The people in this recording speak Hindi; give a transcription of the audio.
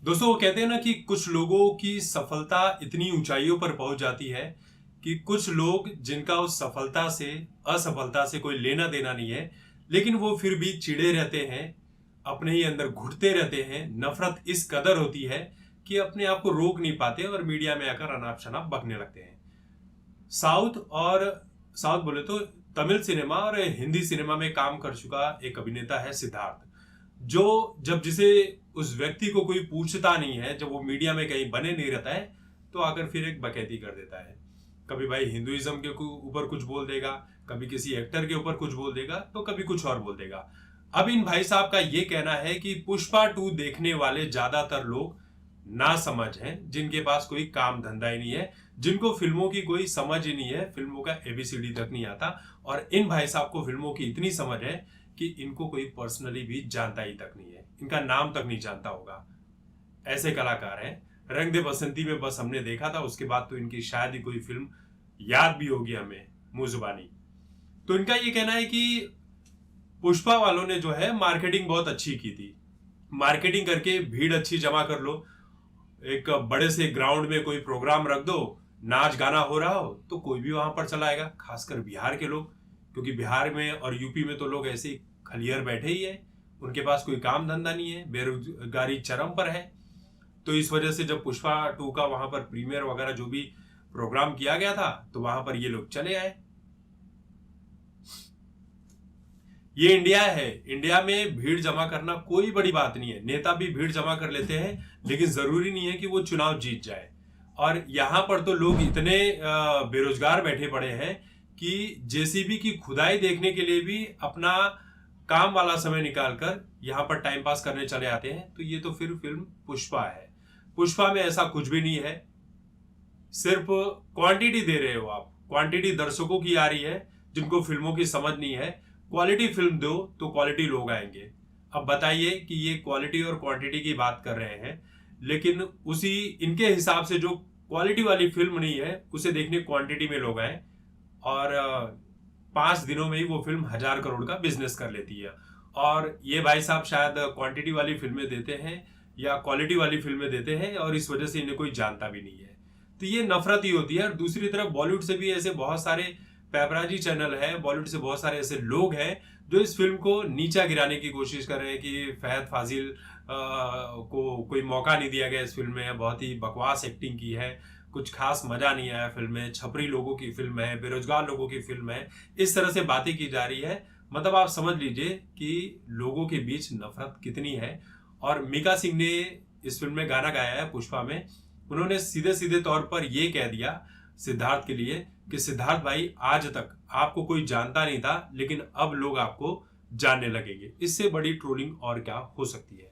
दोस्तों वो कहते हैं ना कि कुछ लोगों की सफलता इतनी ऊंचाइयों पर पहुंच जाती है कि कुछ लोग जिनका उस सफलता से असफलता से कोई लेना देना नहीं है, लेकिन वो फिर भी चिढ़े रहते हैं, अपने ही अंदर घुटते रहते हैं। नफरत इस कदर होती है कि अपने आप को रोक नहीं पाते और मीडिया में आकर अनाप शनाप बकने लगते हैं। साउथ और साउथ बोले तो तमिल सिनेमा और हिंदी सिनेमा में काम कर चुका एक अभिनेता है सिद्धार्थ, जो जब जिसे उस व्यक्ति को कोई पूछता नहीं है, जब वो मीडिया में कहीं बने नहीं रहता है, तो आकर फिर एक बकैती कर देता है। कभी भाई हिंदुइज्म के ऊपर कुछ बोल देगा, कभी किसी एक्टर के ऊपर कुछ बोल देगा, तो कभी कुछ और बोल देगा। अब इन भाई साहब का ये कहना है कि पुष्पा 2 देखने वाले ज्यादातर लोग ना समझ हैं, जिनके पास कोई काम धंधा ही नहीं है, जिनको फिल्मों की कोई समझ ही नहीं है, फिल्मों का एबीसीडी तक नहीं आता। और इन भाई साहब को फिल्मों की इतनी समझ है कि इनको कोई पर्सनली भी जानता ही तक नहीं है, इनका नाम तक नहीं जानता होगा। ऐसे कलाकार हैं। रंग दे बसंती में बस हमने देखा था, उसके बाद तो इनकी शायद ही कोई फिल्म याद भी होगी हमें मुंह जुबानी। तो इनका ये कहना है कि पुष्पा वालों ने जो है मार्केटिंग बहुत अच्छी की थी। मार्केटिंग करके भीड़ अच्छी जमा कर लो, एक बड़े से ग्राउंड में कोई प्रोग्राम रख दो, नाच गाना हो रहा हो तो कोई भी वहां पर चला आएगा, खासकर बिहार के लोग, क्योंकि बिहार में और यूपी में तो लोग ऐसे ही खलियर बैठे ही है, उनके पास कोई काम धंधा नहीं है, बेरोजगारी चरम पर है। तो इस वजह से जब पुष्पा 2 का वहां पर प्रीमियर वगैरह जो भी प्रोग्राम किया गया था, तो वहां पर ये लोग चले आए। ये इंडिया है, इंडिया में भीड़ जमा करना कोई बड़ी बात नहीं है। नेता भी भीड़ जमा कर लेते हैं, लेकिन जरूरी नहीं है कि वो चुनाव जीत जाए। और यहां पर तो लोग इतने बेरोजगार बैठे पड़े हैं कि जेसीबी की खुदाई देखने के लिए भी अपना काम वाला समय निकालकर यहां पर टाइम पास करने चले आते हैं। तो ये तो फिर फिल्म पुष्पा है। पुष्पा में ऐसा कुछ भी नहीं है, सिर्फ क्वांटिटी दे रहे हो आप, क्वांटिटी दर्शकों की आ रही है जिनको फिल्मों की समझ नहीं है। क्वालिटी फिल्म दो तो क्वालिटी लोग आएंगे। अब बताइए कि ये क्वालिटी और क्वांटिटी की बात कर रहे हैं, लेकिन उसी इनके हिसाब से जो क्वालिटी वाली फिल्म नहीं है उसे देखने क्वांटिटी में लोग आए, और 5 दिनों में ही वो फिल्म 1000 करोड़ का बिजनेस कर लेती है। और ये भाई साहब शायद क्वांटिटी वाली फिल्में देते हैं या क्वालिटी वाली फिल्में देते हैं, और इस वजह से इन्हें कोई जानता भी नहीं है। तो ये नफरत ही होती है। और दूसरी तरफ बॉलीवुड से भी ऐसे बहुत सारे पैपराजी चैनल है, बॉलीवुड से बहुत सारे ऐसे लोग हैं जो इस फिल्म को नीचा गिराने की कोशिश कर रहे हैं कि फहद फाजिल को कोई मौका नहीं दिया गया इस फिल्म में, बहुत ही बकवास एक्टिंग की है, कुछ खास मजा नहीं आया फिल्म में, छपरी लोगों की फिल्म है, बेरोजगार लोगों की फिल्म है, इस तरह से बातें की जा रही है। मतलब आप समझ लीजिए कि लोगों के बीच नफरत कितनी है। और मीका सिंह ने इस फिल्म में गाना गाया है पुष्पा में, उन्होंने सीधे सीधे तौर पर यह कह दिया सिद्धार्थ के लिए कि सिद्धार्थ भाई, आज तक आपको कोई जानता नहीं था, लेकिन अब लोग आपको जानने लगेंगे। इससे बड़ी ट्रोलिंग और क्या हो सकती है।